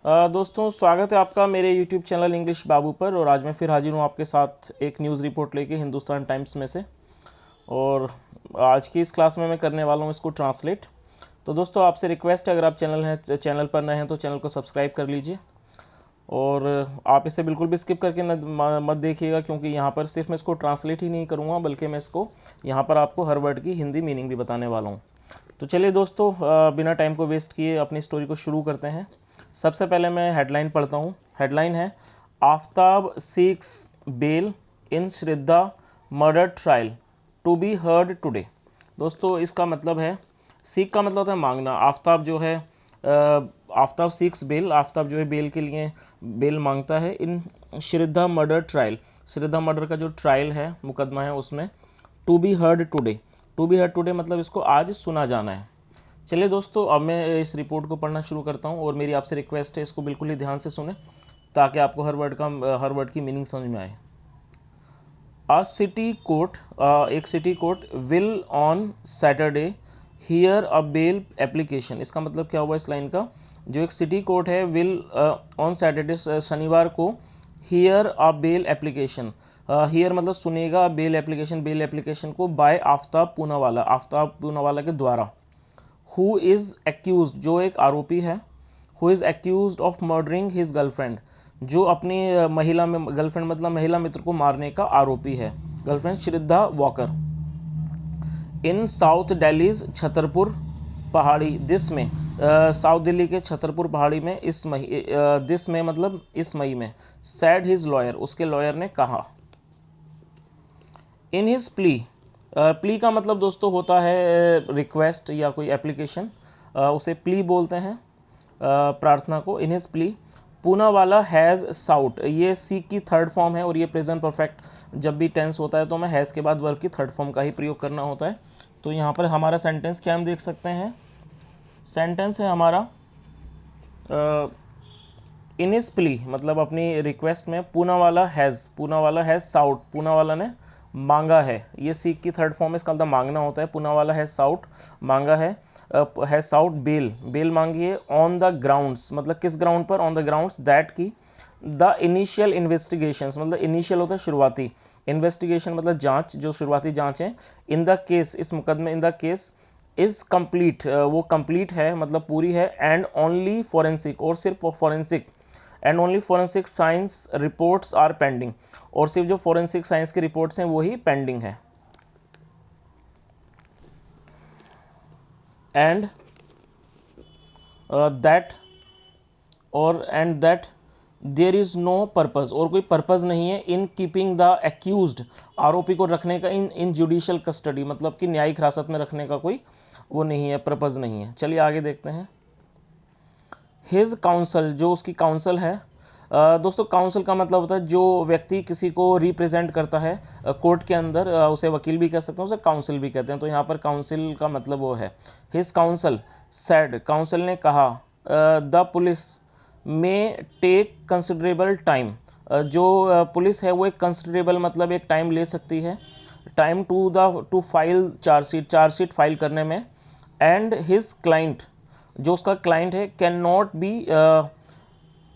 दोस्तों स्वागत है आपका मेरे YouTube चैनल इंग्लिश बाबू पर। और आज मैं फिर हाजिर हूँ आपके साथ एक न्यूज़ रिपोर्ट लेके हिंदुस्तान टाइम्स में से। और आज की इस क्लास में मैं करने वाला हूँ इसको ट्रांसलेट। तो दोस्तों आपसे रिक्वेस्ट है, अगर आप चैनल पर नए हैं तो चैनल को सब्सक्राइब कर लीजिए। और आप इसे बिल्कुल भी स्किप करके मत देखिएगा, क्योंकि यहाँ पर सिर्फ मैं इसको ट्रांसलेट ही नहीं करूँगा, बल्कि मैं इसको यहाँ पर आपको हर वर्ड की हिंदी मीनिंग भी बताने वाला हूँ। तो चलिए दोस्तों, बिना टाइम को वेस्ट किए अपनी स्टोरी को शुरू करते हैं। सबसे पहले मैं हेडलाइन पढ़ता हूँ। हेडलाइन है, Aftab seeks bail in Shraddha murder trial to be heard today. दोस्तों इसका मतलब है, सीख का मतलब होता है मांगना। आफ्ताब जो है, आफ्ताब सीक्स बेल, आफ्ताब जो है बेल के लिए बेल मांगता है in Shraddha murder trial. Shraddha murder का जो ट्रायल है, मुकदमा है, उसमें to be heard today. To be heard today मतलब इसको आज सुना जाना है। चलिए दोस्तों, अब मैं इस रिपोर्ट को पढ़ना शुरू करता हूँ। और मेरी आपसे रिक्वेस्ट है, इसको बिल्कुल ही ध्यान से सुने ताकि आपको हर वर्ड की मीनिंग समझ में आए। एक city court will on Saturday hear a bail application. इसका मतलब क्या हुआ इस लाइन का? जो एक सिटी कोर्ट है, विल ऑन सैटरडे शनिवार को, hear a bail application, hear मतलब सुनेगा, बेल एप्लीकेशन को बाय आफ्ताब पूनावाला, आफ्ताब पूनावाला के द्वारा। हु इज़ एक्यूज, जो एक आरोपी है। Who is accused of murdering his girlfriend, जो अपनी महिला में, गर्लफ्रेंड मतलब महिला मित्र को मारने का आरोपी है। गर्लफ्रेंड श्रद्धा वॉकर। इन साउथ दिल्लीज छतरपुर पहाड़ी, दिस में, साउथ दिल्ली के छतरपुर पहाड़ी में, इस मई, दिस में मतलब इस मई में, सैड हिज लॉयर, उसके लॉयर ने कहा। इन हिज प्ली, प्ली का मतलब दोस्तों होता है रिक्वेस्ट या कोई एप्लीकेशन, उसे प्ली बोलते हैं, प्रार्थना को। In his plea Poonawala has sought, ये सीक की थर्ड फॉर्म है और ये प्रेजेंट परफेक्ट जब भी टेंस होता है तो हमें हैज़ के बाद वर्ब की थर्ड फॉर्म का ही प्रयोग करना होता है। तो यहाँ पर हमारा सेंटेंस क्या हम देख सकते हैं? सेंटेंस है हमारा, इन हिज प्ली मतलब अपनी रिक्वेस्ट में पूनावाला हैज़ साउट, पूनावाला ने मांगा है। ये सीख की थर्ड फॉर्म, इसका मतलब मांगना होता है। पूनावाला हैज़ साउट, मांगा है, हैज़ साउट बेल मांगी है, ऑन द ग्राउंड्स मतलब किस ग्राउंड पर? ऑन द ग्राउंड्स दैट की द इनिशियल इन्वेस्टिगेशंस, मतलब इनिशियल होता है शुरुआती, इन्वेस्टिगेशन मतलब जांच, जो शुरुआती जांच है, इन द केस इस मुकदमे, in the case is complete, वो कंप्लीट है मतलब पूरी है, एंड ओनली फॉरेंसिक, और सिर्फ forensic, and only forensic science reports are pending, और सिर्फ जो फॉरेंसिक साइंस की रिपोर्ट्स हैं वही पेंडिंग है। And that there is no purpose, और कोई पर्पज़ नहीं है, इन कीपिंग द एक्यूज्ड, आरोपी को रखने का, इन जुडिशल कस्टडी मतलब कि न्यायिक हिरासत में रखने का कोई वो नहीं है, पर्पज़ नहीं है। चलिए आगे देखते हैं। हिज काउंसल, जो उसकी काउंसल है, दोस्तों काउंसिल का मतलब होता है जो व्यक्ति किसी को रिप्रेजेंट करता है कोर्ट के अंदर, उसे वकील भी कह सकते हैं, उसे काउंसिल भी कहते हैं। तो यहाँ पर काउंसिल का मतलब वो है। हिज काउंसिल सेड, काउंसिल ने कहा, द पुलिस में टेक कंसिडरेबल टाइम, जो पुलिस है वो एक कंसिडरेबल मतलब एक टाइम ले सकती है, time to file chargesheet file करने में। एंड हिज क्लाइंट, जो उसका क्लाइंट है, कैन नॉट बी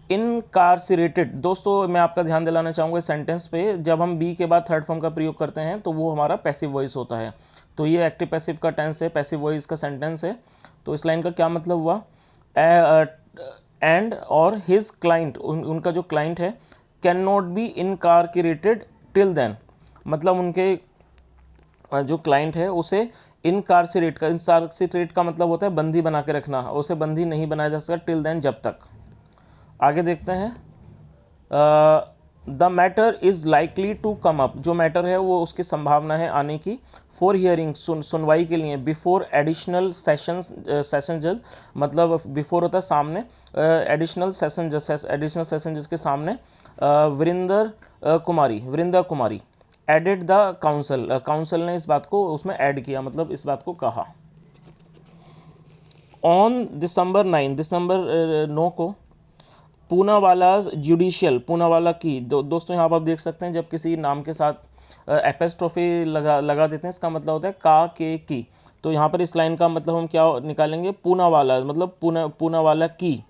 इनकारसिरेटेड। दोस्तों मैं आपका ध्यान दिलाना चाहूँगा इस सेंटेंस पे, जब हम बी के बाद थर्ड फॉर्म का प्रयोग करते हैं तो वो हमारा पैसिव वॉइस होता है। तो ये एक्टिव पैसिव का टेंस है, पैसिव वॉइस का सेंटेंस है। तो इस लाइन का क्या मतलब हुआ? एंड और हिज क्लाइंट, उनका जो क्लाइंट है, can not be incarcerated till then, मतलब उनके जो क्लाइंट है उसे इनकारसिरेट का मतलब होता है बंदी बना के रखना, उसे बंदी नहीं बनाया जा सकता टिल देन, जब तक। आगे देखते हैं। The matter is likely to come up, जो मैटर है वो उसकी संभावना है आने की, फॉर हियरिंग सुनवाई के लिए, बिफोर एडिशनल सेशन जज मतलब बिफोर होता है सामने, एडिशनल सेशन जज के सामने, वरिंदर कुमारी एडेड द काउंसिल, काउंसिल ने इस बात को उसमें ऐड किया, मतलब इस बात को कहा। ऑन दिसंबर 9 को पूनावालाज जुडिशियल, पूनावाला की, दोस्तों यहाँ पर आप देख सकते हैं जब किसी नाम के साथ एपेस्ट्रोफी लगा देते हैं, इसका मतलब होता है का के की। तो यहाँ पर इस लाइन का मतलब हम क्या निकालेंगे? पूनावाला मतलब पूनावाला की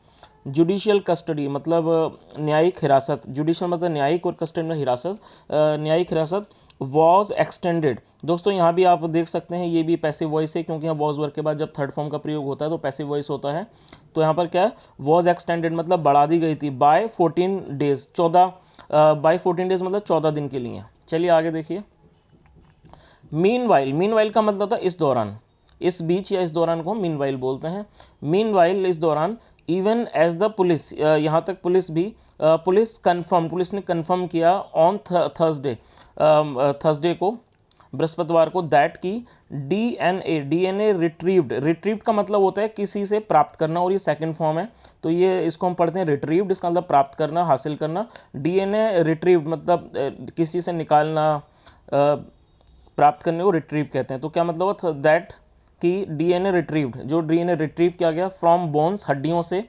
जुडिशियल कस्टडी मतलब न्यायिक हिरासत, जुडिशियल मतलब न्यायिक और कस्टडी में हिरासत, न्यायिक हिरासत वॉज एक्सटेंडेड। दोस्तों यहाँ भी आप देख सकते हैं ये भी पैसिव वॉइस है, क्योंकि यहाँ वॉज वर्ग के बाद जब थर्ड फॉर्म का प्रयोग होता है तो पैसिव वॉइस होता है। तो यहाँ पर क्या है, वॉज एक्सटेंडेड मतलब बढ़ा दी गई थी बाय 14 डेज, 14 बाय 14 डेज मतलब 14 दिन के लिए। चलिए आगे देखिए। मीनवाइल का मतलब था इस दौरान, इस बीच या इस दौरान को मीनवाइल बोलते हैं। मीनवाइल इस दौरान, इवन एज द पुलिस, यहाँ तक पुलिस भी, पुलिस ने कन्फर्म किया ऑन थर्सडे को, बृहस्पतिवार को, दैट की डीएनए रिट्रीव्ड का मतलब होता है किसी से प्राप्त करना, और ये सेकंड फॉर्म है तो ये इसको हम पढ़ते हैं रिट्रीव्ड, इसका मतलब प्राप्त करना, हासिल करना। डीएनए रिट्रीव्ड मतलब किसी से निकालना, प्राप्त करने को रिट्रीव कहते हैं। तो क्या मतलब हुआ, दैट कि डीएनए रिट्रीव्ड, जो डीएनए रिट्रीव किया गया फ्रॉम बोन्स, हड्डियों से,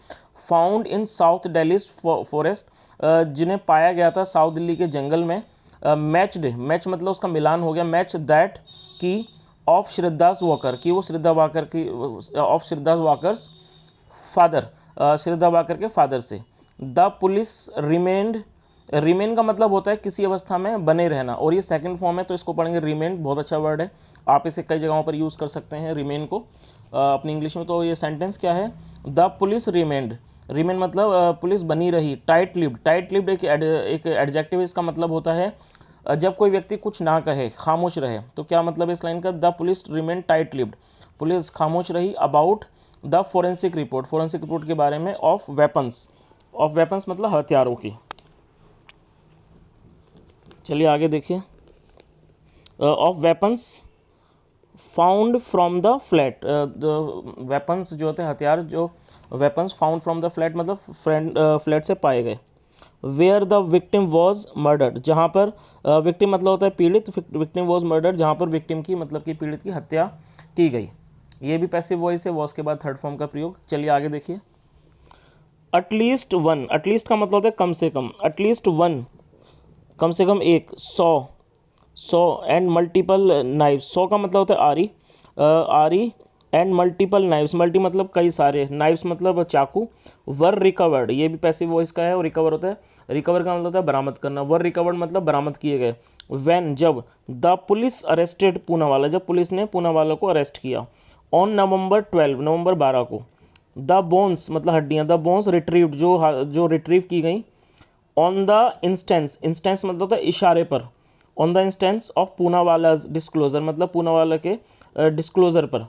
found in south Delhi forest, जिन्हें पाया गया था साउथ दिल्ली के जंगल में। मैच मतलब उसका मिलान हो गया, मैच दैट की ऑफ श्रद्धास वॉकर, कि वो श्रद्धा वाकर की, of Shraddha's Walker's father, Shraddha Walker के फादर से। द पुलिस रिमेन का मतलब होता है किसी अवस्था में बने रहना, और ये सेकंड फॉर्म है तो इसको पढ़ेंगे रिमेन, बहुत अच्छा वर्ड है, आप इसे कई जगहों पर यूज़ कर सकते हैं रिमेन को अपनी इंग्लिश में। तो ये सेंटेंस क्या है, द पुलिस रिमेन मतलब पुलिस बनी रही। टाइट लिप्ड एक एडजेक्टिव, इसका मतलब होता है जब कोई व्यक्ति कुछ ना कहे, खामोश रहे। तो क्या मतलब इस लाइन का, the police remain tight lipped, police खामोश रही अबाउट द फोरेंसिक रिपोर्ट के बारे में, ऑफ वेपन्स मतलब हथियारों की। चलिए आगे देखिए। Of weapons found from the flat, weapons जो होते हैं हथियार, जो weapons found from the flat मतलब फ्लैट से पाए गए। Where the victim was murdered, जहाँ पर विक्टिम मतलब होता है पीड़ित, विक्टिम वॉज मर्डर्ड जहाँ पर विक्टिम की मतलब कि पीड़ित की हत्या की गई। ये भी पैसिव वॉइस है, वॉज के बाद थर्ड फॉर्म का प्रयोग। चलिए आगे देखिए। एटलीस्ट का मतलब होता है कम से कम, एटलीस्ट वन कम से कम एक, 100 एंड मल्टीपल नाइव्स, 100 का मतलब होता है आरी एंड मल्टीपल नाइव्स, मल्टी मतलब कई सारे, नाइव्स मतलब चाकू। वर रिकवर्ड, ये भी पैसिव वॉइस का है, और रिकवर होता है, रिकवर का मतलब होता है बरामद करना, वर रिकवर्ड मतलब बरामद किए गए। व्हेन जब, द पुलिस अरेस्टेड पूनावाला, जब पुलिस ने पूनावाला को अरेस्ट किया। ऑन नवंबर 12 को। द बोन्स मतलब हड्डियाँ, द बोन्स रिट्रीव्ड जो रिट्रीव की गई। ऑन द इंस्टेंस मतलब होता है इशारे पर, on the instance of Poonawala's disclosure मतलब पूनावाला के डिस्क्लोजर पर।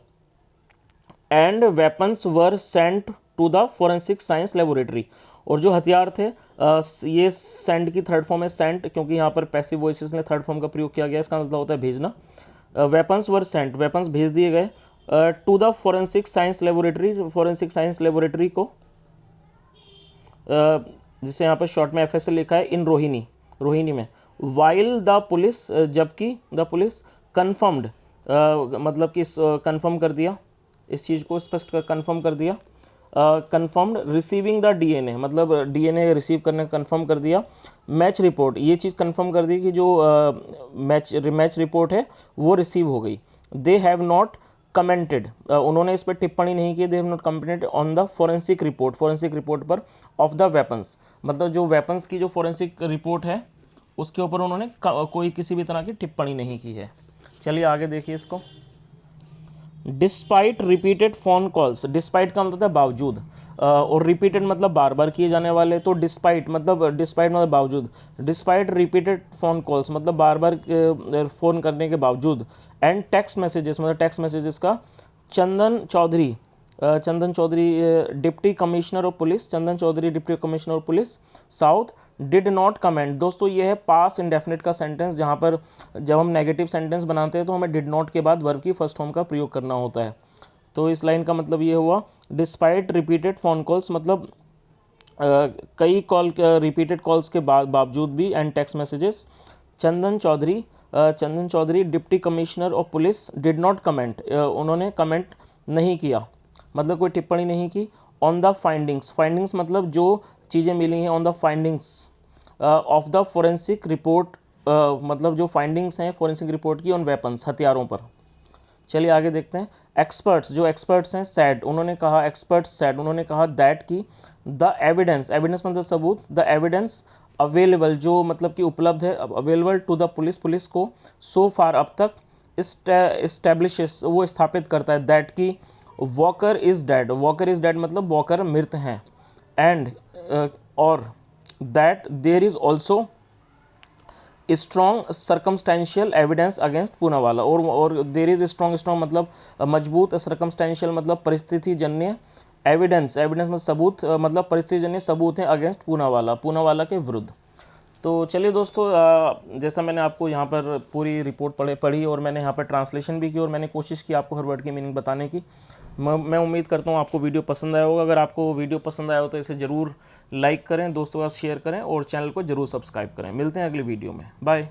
And weapons were sent to the forensic science laboratory, और जो हथियार थे, ये सेंड की थर्ड फॉर्म है सेंट, क्योंकि यहाँ पर पैसिव वॉइसेस ने थर्ड फॉर्म का प्रयोग किया गया, इसका मतलब होता है भेजना। वेपन्स वर सेंट, वेपन्स भेज दिए गए to the forensic science laboratory को, जिसे यहाँ पर शॉर्ट में FS से लिखा है, इन रोहिणी में। वाइल द पुलिस, जबकि द पुलिस कन्फर्म्ड मतलब कि कन्फर्म कर दिया, इस चीज़ को स्पष्ट कर कन्फर्म कर दिया। कन्फर्म्ड रिसीविंग द डीएनए मतलब डीएनए रिसीव करने का कन्फर्म कर दिया। मैच रिपोर्ट, ये चीज़ कन्फर्म कर दी कि जो मैच रिपोर्ट है वो रिसीव हो गई। दे हैव नॉट कमेंटेड, उन्होंने इस पर टिप्पणी नहीं की। They have not commented on the forensic report पर ऑफ द वेपन्स, मतलब जो वेपन्स की जो फोरेंसिक रिपोर्ट है उसके ऊपर उन्होंने कोई किसी भी तरह की टिप्पणी नहीं की है। चलिए आगे देखिए इसको। Despite repeated phone calls, despite का मतलब है बावजूद, और रिपीटेड मतलब बार बार किए जाने वाले, तो डिस्पाइट मतलब बावजूद। डिस्पाइट रिपीटेड फ़ोन कॉल्स मतलब बार बार फ़ोन करने के बावजूद। एंड टेक्स्ट मैसेजेस मतलब टेक्स्ट मैसेजेस का। Chandan Chaudhary deputy commissioner of police south did not comment. दोस्तों ये है पास इंडेफिनिट का सेंटेंस, जहाँ पर जब हम नेगेटिव सेंटेंस बनाते हैं तो हमें डिड नॉट के बाद वर्ब की फर्स्ट फॉर्म का प्रयोग करना होता है। तो इस लाइन का मतलब ये हुआ, डिस्पाइट रिपीटेड फ़ोन कॉल्स मतलब कई रिपीटेड कॉल्स के बावजूद भी, and text messages. Chandan Chaudhary deputy commissioner of police did not comment, उन्होंने कमेंट नहीं किया मतलब कोई टिप्पणी नहीं की। ऑन द फाइंडिंग्स मतलब जो चीज़ें मिली हैं। On the findings of the forensic report मतलब जो फाइंडिंग्स हैं फोरेंसिक रिपोर्ट की ऑन वेपन्स हथियारों पर। चलिए आगे देखते हैं। एक्सपर्ट्स, जो एक्सपर्ट्स हैं, सैड, उन्होंने कहा, एक्सपर्ट्स सैड, उन्होंने कहा दैट की द एविडेंस, एविडेंस मतलब सबूत, द एविडेंस अवेलेबल, जो मतलब कि उपलब्ध है, available to the police, police को, सो फार अब तक, इस्टेब्लिशेस वो स्थापित करता है, दैट की Walker is dead, Walker is dead मतलब वॉकर मृत हैं, एंड और that there is also strong circumstantial evidence against Poonawala, और देर इज स्ट्रॉन्ग, स्ट्रॉन्ग मतलब मजबूत, सर्कमस्टेंशियल मतलब परिस्थिति जन्य, एविडेंस, एविडेंस मतलब सबूत, मतलब परिस्थिति जन्य सबूत हैं अगेंस्ट पूनावाला, पूनावाला के विरुद्ध। तो चलिए दोस्तों, जैसा मैंने आपको यहाँ पर पूरी रिपोर्ट पढ़ी और मैंने यहाँ पर ट्रांसलेशन भी की और मैंने कोशिश की आपको हर वर्ड की मीनिंग बताने की। मैं उम्मीद करता हूँ आपको वीडियो पसंद आया होगा। अगर आपको वीडियो पसंद आया हो तो इसे ज़रूर लाइक करें, दोस्तों के साथ शेयर करें और चैनल को ज़रूर सब्सक्राइब करें। मिलते हैं अगली वीडियो में, बाय।